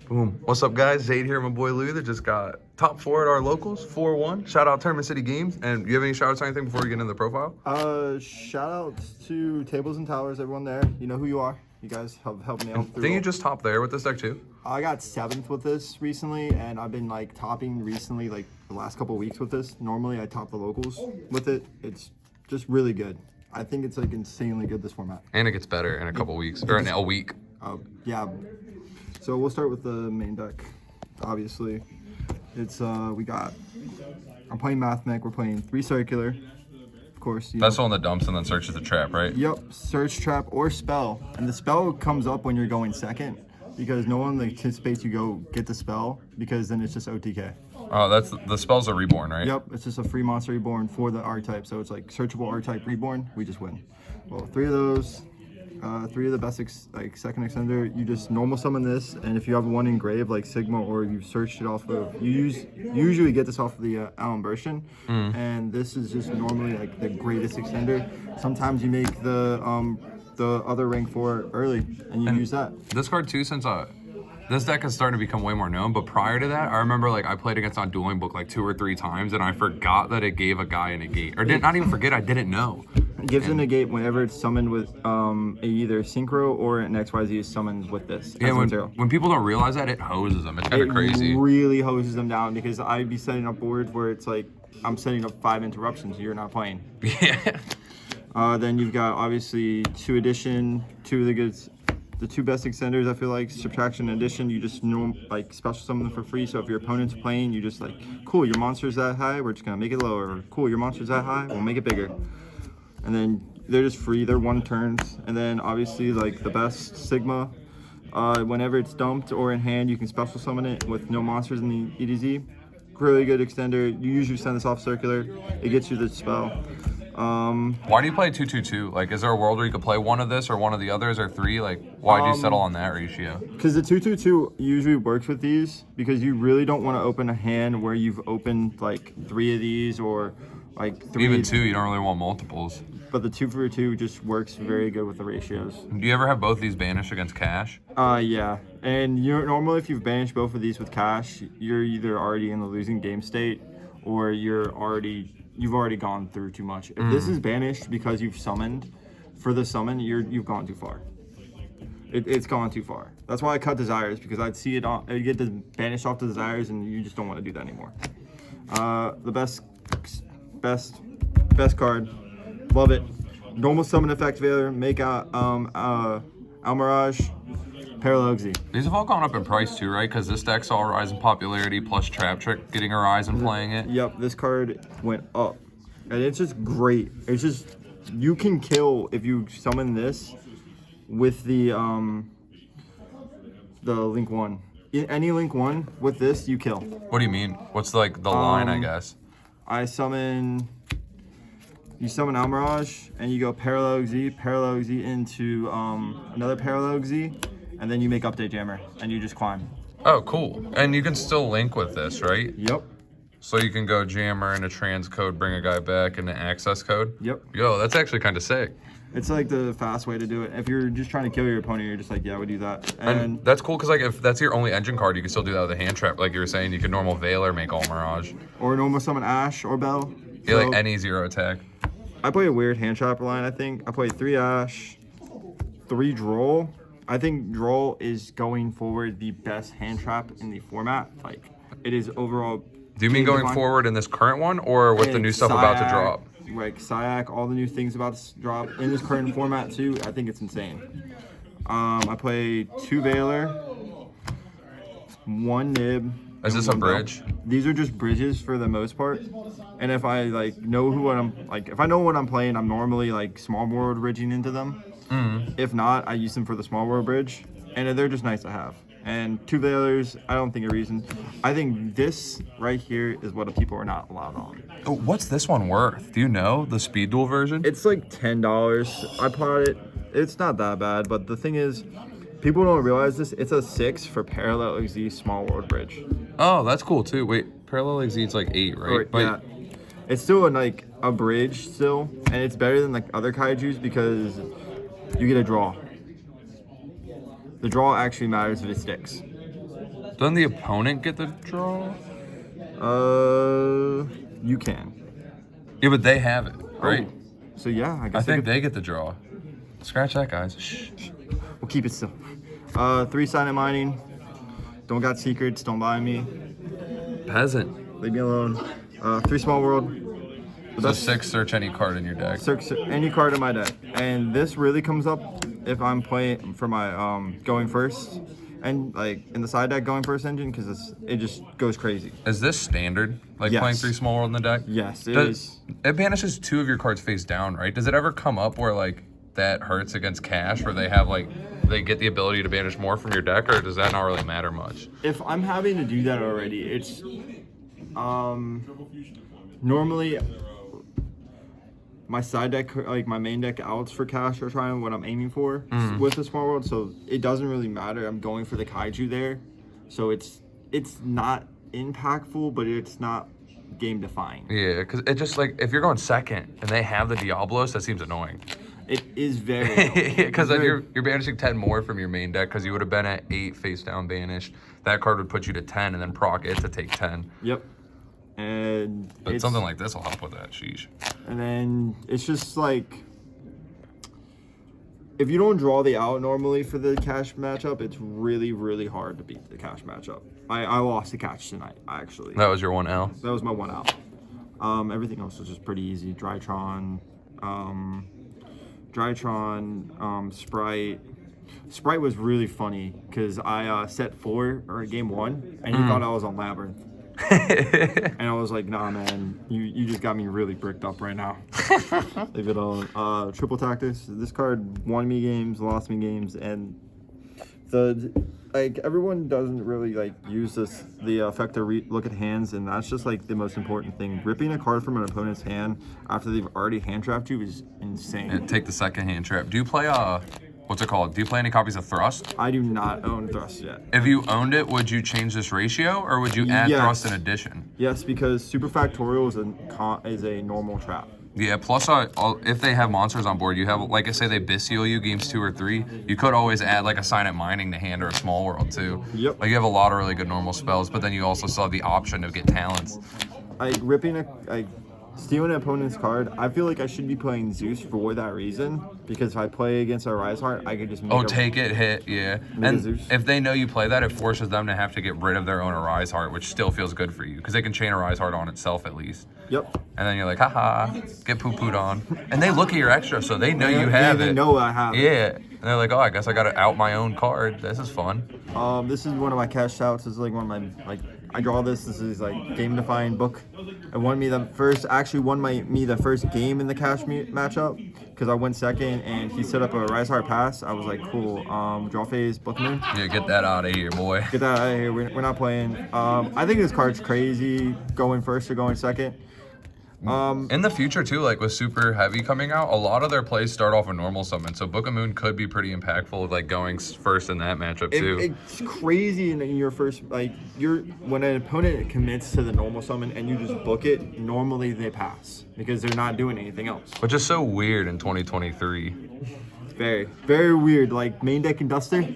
Boom. What's up, guys? Zade here, my boy Louie that just got top 4 at our locals, 4-1. Shout out Tournament City Games. And you have any shout outs or anything before we get into the profile? Shout outs to Tables and Towers, everyone there. You know who you are. You guys have helped me out through. Didn't you just top there with this deck too? I got 7th with this recently, and I've been like topping recently, like the last couple of weeks with this. Normally I top the locals with it. It's just really good. I think it's like insanely good, this format. And it gets better in a couple weeks, or in a week. Yeah. So we'll start with the main deck. Obviously, it's I'm playing Mathmech. We're playing 3 circular, of course. That's the one that dumps and then searches the trap, right? Yep, search, trap, or spell. And the spell comes up when you're going second, because no one anticipates you go get the spell, because then it's just OTK. Oh, that's the spell's a reborn, right? Yep, it's just a free monster reborn for the archetype. So it's like searchable archetype reborn. We just win. Well, 3 of those. 3 of the best second extender. You just normal summon this, and if you have one engraved like Sigma, or you've searched it off of, you usually get this off of the Allen Burschen, and this is just normally like the greatest extender. Sometimes you make the other rank 4 early, and you use that. This card too, since this deck is starting to become way more known, but prior to that, I remember like I played against on Dueling Book like 2 or 3 times, and I forgot that it gave a guy a negate, or not even forget, I didn't know. It gives a negate whenever it's summoned with either Synchro or an XYZ is summoned with this. Yeah, when people don't realize that, it hoses them. It's kind of crazy. It really hoses them down, because I'd be setting up boards where it's like I'm setting up 5 interruptions, you're not playing. Yeah. Then you've got obviously 2 addition, 2 of the 2 best extenders. I feel like subtraction and addition. You just like special summon them for free. So if your opponent's playing, you just like, cool, your monster's that high, we're just gonna make it lower. Or, cool, your monster's that high, we'll make it bigger. And then they're just free. They're 1 turns. And then obviously like the best Sigma. Whenever it's dumped or in hand, you can special summon it with no monsters in the EDZ. Really good extender. You usually send this off circular. It gets you the spell. Why do you play 2-2-2? Like, is there a world where you could play one of this or one of the others, or 3? Like, why do you settle on that ratio? Because the 2-2-2 usually works with these, because you really don't want to open a hand where you've opened like 3 of these, or like 3. Even 2, you don't really want multiples. But the 2-for-2 just works very good with the ratios. Do you ever have both these banished against cash? Yeah. And normally if you've banished both of these with cash, you're either already in the losing game state, or you've already gone through too much. If this is banished because you've summoned, for the summon, you've gone too far. It's gone too far. That's why I cut desires, because I'd see it on, I'd get banished off the desires, and you just don't want to do that anymore. The best card, love it. Normal summon effect Veiler, make out Almirage, Parallel Xyz. These have all gone up in price too, right? Because this deck saw a rise in popularity, plus Trap Trick getting a rise and playing it. Yep, this card went up, and it's just great. It's just, you can kill if you summon this with the link 1. Any link 1 with this, you kill. What do you mean? What's like the line, I guess? You summon Almirage, and you go Parallel Xyz into another Parallel Xyz, and then you make Update Jammer, and you just climb. Oh, cool. And you can still link with this, right? Yep. So you can go Jammer into transcode, bring a guy back into access code? Yep. Yo, that's actually kind of sick. It's like the fast way to do it. If you're just trying to kill your opponent, you're just like, yeah, we do that. And that's cool, because like if that's your only engine card, you can still do that with a hand trap. Like you were saying, you can normal Veiler, make all Mirage. Or normal summon Ash or Bell. Yeah, like any 0 attack. I play a weird hand trap line, I think. I play 3 Ash, 3 Droll. I think Droll is going forward the best hand trap in the format. Like, it is overall. Do you mean going forward in this current one, or with the new stuff about to drop? Like Syac, all the new things about to drop in this current format too. I think it's insane. I play 2 Veiler, 1 Nib. Is this a bridge? These are just bridges for the most part. And if I like know if I know what I'm playing, I'm normally like small world bridging into them. If not, I use them for the small world bridge, and they're just nice to have. And 2 Veilers, I don't think a reason. I think this right here is what people are not allowed on. Oh, what's this one worth? Do you know the speed duel version? It's like $10. I bought it. It's not that bad, but the thing is, people don't realize this. It's a 6 for Parallel Xyz Small World Bridge. Oh, that's cool too. Wait, Parallel Xyz like 8, right? But yeah, it's still a bridge still, and it's better than like other kaijus because you get a draw. The draw actually matters if it sticks. Doesn't the opponent get the draw? You can. Yeah, but they have it, right? Oh, so yeah, I guess I think they get the draw. Scratch that, guys. Shh. we'll keep it still. 3-sided mining. Don't got secrets. Don't buy me. Peasant. Leave me alone. 3 small world. So 6, search any card in your deck. Search any card in my deck, and this really comes up if I'm playing for my going first, and like in the side deck going first engine because it just goes crazy. Is this standard? Like Yes. playing 3 small world in the deck? Yes, it is. It banishes 2 of your cards face down, right? Does it ever come up where like that hurts against cash, where they have like they get the ability to banish more from your deck, or does that not really matter much? If I'm having to do that already, it's normally my side deck, like my main deck outs for cash are trying what I'm aiming for with the small world, so it doesn't really matter. I'm going for the kaiju there, so it's not impactful, but it's not game defying. Yeah, because it just like if you're going second and they have the Diablos, that seems annoying. It is very Because then you're banishing 10 more from your main deck because you would have been at 8 face down banished. That card would put you to 10 and then proc it to take 10. Yep. And But something like this will help with that. Sheesh. And then it's just like if you don't draw the out normally for the cash matchup, it's really, really hard to beat the cash matchup. I lost the catch tonight, actually. That was your 1L? That was my 1 out. Everything else was just pretty easy. Drytron, Sprite. Sprite was really funny because I set 4 or game 1, and he thought I was on Labyrinth. And I was like, nah, man, you just got me really bricked up right now. Leave it alone. Triple Tactics. This card won me games, lost me games, and everyone doesn't really like use the effect to look at hands, and that's just like the most important thing. Ripping a card from an opponent's hand after they've already hand trapped you is insane. And take the second hand trap. Do you play what's it called? Do you play any copies of Thrust? I do not own Thrust yet. If you owned it, would you change this ratio, or would you add Yes. Thrust in addition? Yes, because Super Factorial is a normal trap. Yeah, plus if they have monsters on board, you have, like I say, they Bistio you games 2 or 3. You could always add like a Sign at Mining to hand or a Small World too. Yep. Like you have a lot of really good normal spells, but then you also still have the option to get talents. Stealing an opponent's card, I feel like I should be playing Zeus for that reason, because if I play against a Rise Heart, I could just make take it, hit, yeah. And Zeus. if they know you play that, it forces them to have to get rid of their own Arise Heart, which still feels good for you, because they can chain Arise Heart on itself at least. Yep. And then you're like, haha, get poo-pooed on. And they look at your extra, so they know you have it. They know I have it. Yeah. And they're like, oh, I guess I got to out my own card. This is fun. This is one of my cash outs. This is like one of my, I draw this. This is like game-defying book. It won me the first game in the cash matchup because I went second and he set up a Rise Heart pass. I was like, cool. Draw phase, Book Moon. Yeah, get that out of here, boy. Get that out of here. We're not playing. I think this card's crazy going first or going second. In the future too, like with Super Heavy coming out, a lot of their plays start off a normal summon, so Book of Moon could be pretty impactful, like going first in that matchup too. It's crazy in your first, when an opponent commits to the normal summon and you just book it, normally they pass because they're not doing anything else. Which is so weird in 2023. Very, very weird. Like main deck and Duster.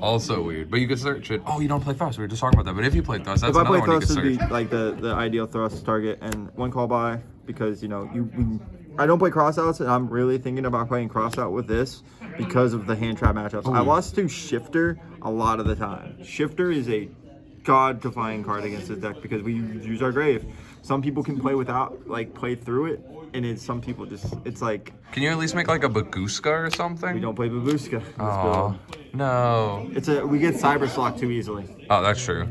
Also weird, but you could search it. Oh, you don't play Thrust. We were just talking about that. But if you play Thrust, that's if I another play one you Thrust, could it'd search. be like the ideal Thrust target and 1 call by because I don't play crossouts and I'm really thinking about playing crossout with this because of the hand trap matchups. Ooh. I lost to Shifter a lot of the time. Shifter is a god-defying card against this deck because we use our grave. Some people can play without, play through it, and some people it's like... Can you at least make like a Baguska or something? We don't play Babushka. Oh, no. We get Cyber Slock too easily. Oh, that's true.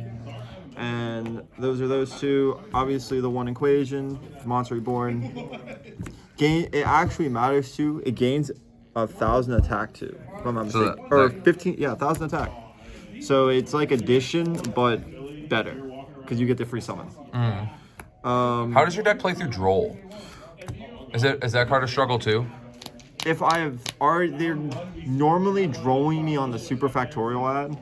And those are those two. Obviously, the one equation, Monster Reborn. It actually matters too. It gains 1,000 attack too, if I'm not mistaken. Or 15, 1,000 attack. So it's like addition, but better because you get the free summon. How does your deck play through Droll? Is that card a struggle too? If they're normally drawing me on the Super Factorial ad,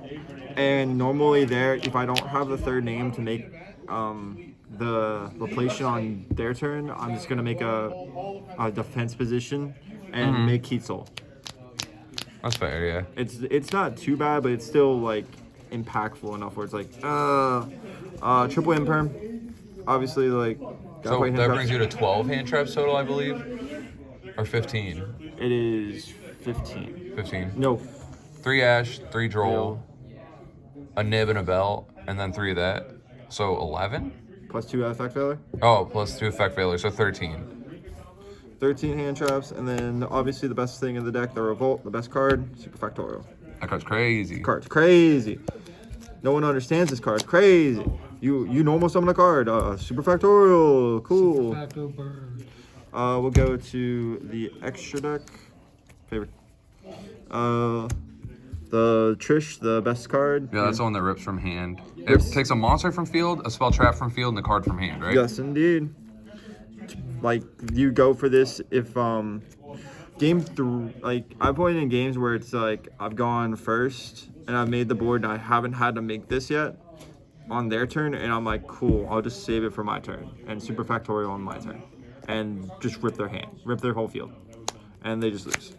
and normally if I don't have the third name to make the replacement on their turn, I'm just gonna make a defense position and make Keatzel. That's fair, yeah. It's not too bad, but it's still impactful enough where it's like, triple imperm. Obviously, like, gotta So play hand that traps. brings you to 12 hand traps total, I believe, or 15. It is 15. 15. No, 3 ash, 3 droll, Droll. a nib and a belt, and then 3 of that. So 11? plus 2 effect failure. Oh, plus 2 effect failure, so 13. 13 hand traps, and then obviously the best thing in the deck, the Revolt, the best card, Superfactorial. That card's crazy. Card's crazy. No one understands this card. Crazy. You normal summon a card. Superfactorial. Cool. Facto burn. We'll go to the extra deck. Favorite. The Trish, the best card. Yeah, that's the one that rips from hand. It takes a monster from field, a spell trap from field, and the card from hand, right? Yes, indeed. Like, you go for this if game through, like, I've played in games where it's like I've gone first and I've made the board and I haven't had to make this yet on their turn, and I'm like, cool, I'll just save it for my turn and Superfactorial on my turn and just rip their whole field, and they just lose.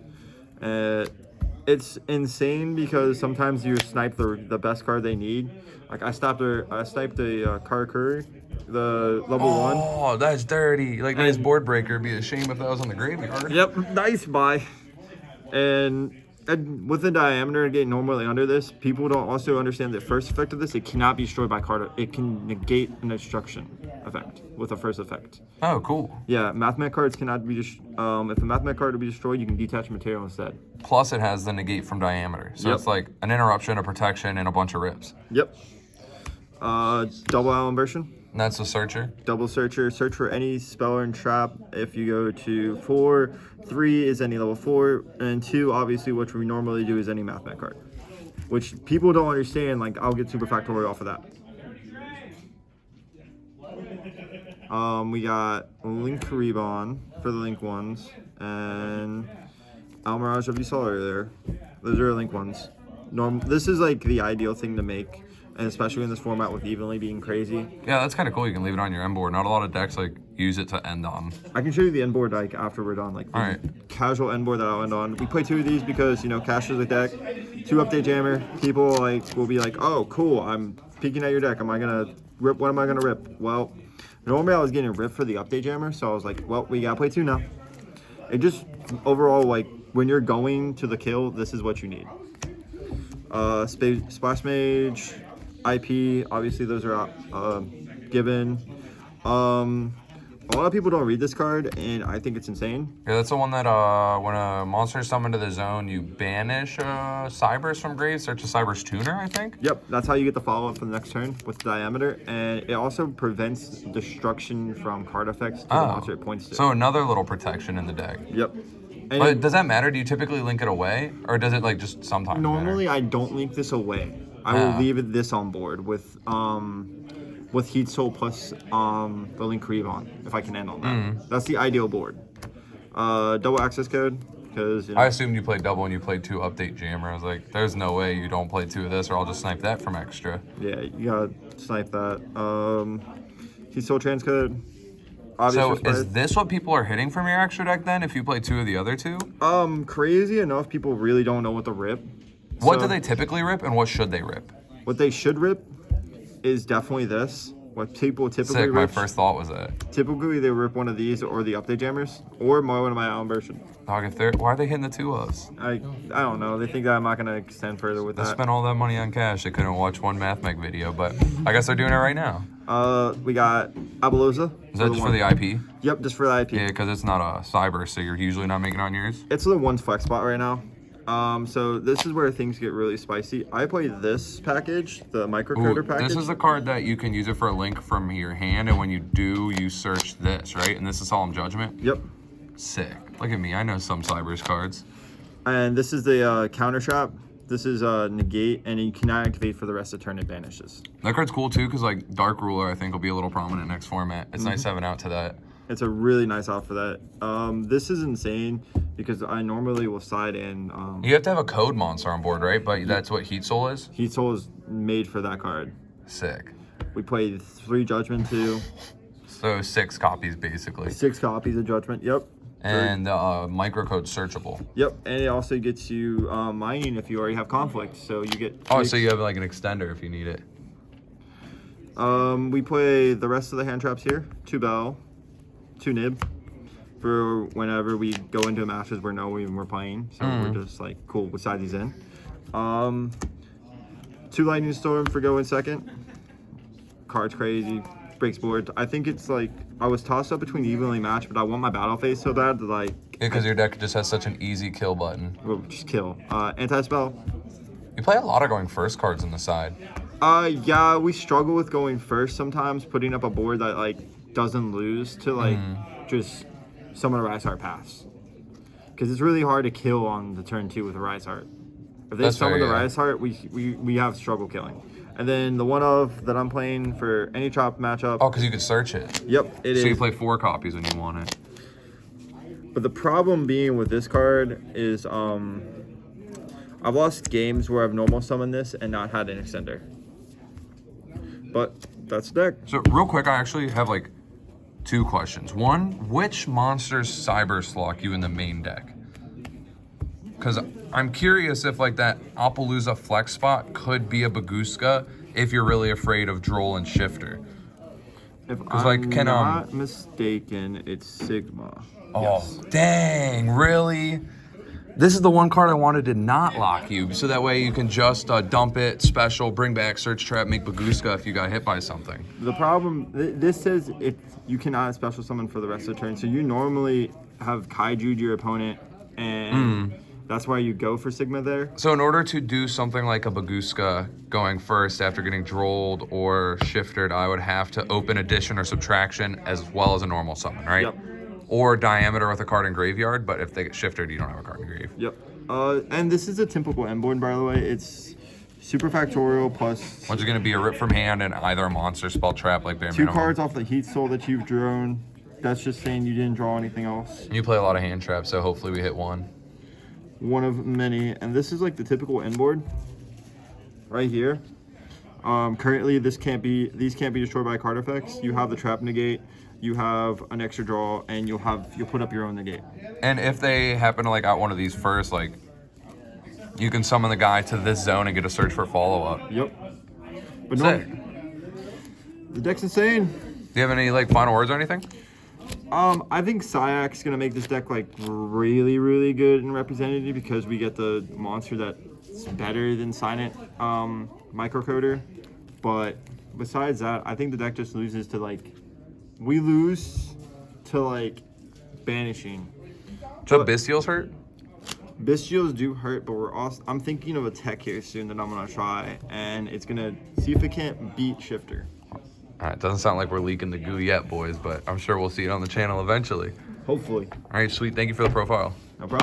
It's insane because sometimes you snipe the best card they need. Like, I sniped the Karakuri, the level 1. Oh, that's dirty. Like, nice board breaker. It'd be a shame if that was on the graveyard. Yep, nice buy. And with the diameter getting normally under this, people don't also understand the first effect of this. It cannot be destroyed by card. It can negate an destruction effect with a first effect. Oh, cool. Yeah, Mathmech cards cannot be if a Mathmech card will be destroyed, you can detach material instead. Plus, it has the negate from diameter. So it's like an interruption, a protection, and a bunch of rips. Yep. Double Allen version. And that's the searcher. Double searcher. Search for any spell and trap. If you go to 4, 3 is any level 4, and 2, obviously, which we normally do, is any Mathmech card. Which people don't understand. Like, I'll get Superfactorial off of that. We got Link Rebon for the Link ones, and Almirage of Ysaw earlier. Those are Link ones. This is like the ideal thing to make, and especially in this format with evenly being crazy. Yeah, that's kind of cool. You can leave it on your end board. Not a lot of decks like use it to end on. I can show you the end board like after we're done, like the Alright. casual end board that I'll end on. We play 2 of these because, you know, Cash is a deck. 2 update jammer. People like will be like, oh, cool. I'm peeking at your deck. Am I gonna rip? What am I gonna rip? Well, normally I was getting ripped for the update jammer, so I was like, well, we gotta play 2 now. It just overall, like, when you're going to the kill, this is what you need. Splash Mage, IP, obviously those are given. A lot of people don't read this card, and I think it's insane. Yeah, that's the one that when a monster is summoned to the zone, you banish Cybers from grave, search a Cybers tuner, I think? Yep, that's how you get the follow-up for the next turn with diameter, and it also prevents destruction from card effects to the monster it points to. So another little protection in the deck. Yep. And But does that matter? Do you typically link it away? Or does it like just sometimes normally matter? I don't link this away. I will leave this on board with Heat Soul plus the Link Revon, if I can end on that. That's the ideal board. Double access code, because, you know, I assumed you played double and you played 2 update jammer. I was like, there's no way you don't play 2 of this or I'll just snipe that from extra. yeah, you gotta snipe that. Heat Soul transcode. So is this what people are hitting from your extra deck then if you play 2 of the other 2? Crazy enough, people really don't know what to rip. What So, do they typically rip and what should they rip? What they should rip is definitely this. What people typically Sick, my rip. first thought was that. Typically, they rip one of these or the update jammers or one of my own version. Dog, if they're, why are they hitting the 2 ofs? I don't know. They think that I'm not gonna extend further with They that. spent all that money on cash. They couldn't watch one Mathmech video, but I guess they're doing it right now. We got Abeloza. Is that just for the IP? Yep, just for the IP. Yeah, because it's not a cyber, so you're usually not making it on yours. It's the 1 flex spot right now. So this is where things get really spicy. I play this package, the microcoder package. This is the card that you can use it for a link from your hand, and when you do, you search this, right? And this is Solemn Judgment? Yep. Sick. Look at me, I know some Cybers cards. And this is the counter shop. This is negate, and you cannot activate for the rest of the turn. It vanishes. That card's cool too, because like Dark Ruler, I think, will be a little prominent next format. It's nice having out to that. It's a really nice out for that. This is insane because I normally will side in. You have to have a code monster on board, right? But that's what Heat Soul is? Heat Soul is made for that card. Sick. We played 3 Judgment too. So 6 copies, basically. 6 copies of Judgment. Yep. And microcode searchable. Yep, and it also gets you mining if you already have conflict. So you get. Oh, so you have like an extender if you need it. We play the rest of the hand traps here. 2 bell, 2 nib, for whenever we go into matches where we're playing. So we're just like, cool, what side he's in. 2 lightning storm for go in second. Card's crazy. Breaks board. I think it's like I was tossed up between evenly matched, but I want my battle phase so bad that like. Yeah, because your deck just has such an easy kill button. Well, just kill. Anti-spell. You play a lot of going first cards on the side. Yeah, we struggle with going first sometimes, putting up a board that like doesn't lose to like just summon a Rise Heart pass. Because it's really hard to kill on the turn 2 with a Rise Heart. If they summon the Rise Heart, we have struggle killing. And then the one of that I'm playing for any chop matchup. Oh, because you could search it. Yep, it is. So you play 4 copies when you want it. But the problem being with this card is I've lost games where I've normal summoned this and not had an extender. But that's the deck. So real quick, I actually have like 2 questions. One, which monsters cyber slock you in the main deck? Because I'm curious if like that Appaloosa flex spot could be a Baguska if you're really afraid of Droll and Shifter. If I'm not mistaken, it's Sigma. Oh, yes. Dang, really? This is the one card I wanted to not lock you, so that way you can just dump it, special, bring back, search trap, make Baguska if you got hit by something. The problem, this says you cannot special summon for the rest of the turn, so you normally have kaiju'd your opponent, and that's why you go for Sigma there. So in order to do something like a Baguska going first after getting drolled or shifted, I would have to open addition or subtraction as well as a normal summon, right? Yep. Or diameter with a card in graveyard, but if they get shifted, you don't have a card in grave. Yep. And this is a typical end board, by the way. It's super factorial plus. Which is going to be a rip from hand and either a monster spell trap like bare 2 minimum. cards off the Heat Soul that you've drawn. That's just saying you didn't draw anything else. You play a lot of hand traps, so hopefully we hit one. One of many, and this is like the typical end board right here. Currently, these can't be destroyed by card effects. You have the trap negate, you have an extra draw, and you'll put up your own negate. And if they happen to like out one of these first, like you can summon the guy to this zone and get a search for follow up. Yep. But no, the deck's insane. Do you have any like final words or anything? I think Syak's gonna make this deck like really, really good and representative because we get the monster that's better than Silent Microcoder. But besides that, I think the deck just loses to like banishing. So Bestials hurt? Bestials do hurt, but I'm thinking of a tech here soon that I'm gonna try, and it's gonna see if it can't beat Shifter. All right, doesn't sound like we're leaking the goo yet, boys, but I'm sure we'll see it on the channel eventually. Hopefully. All right, sweet. Thank you for the profile. No problem.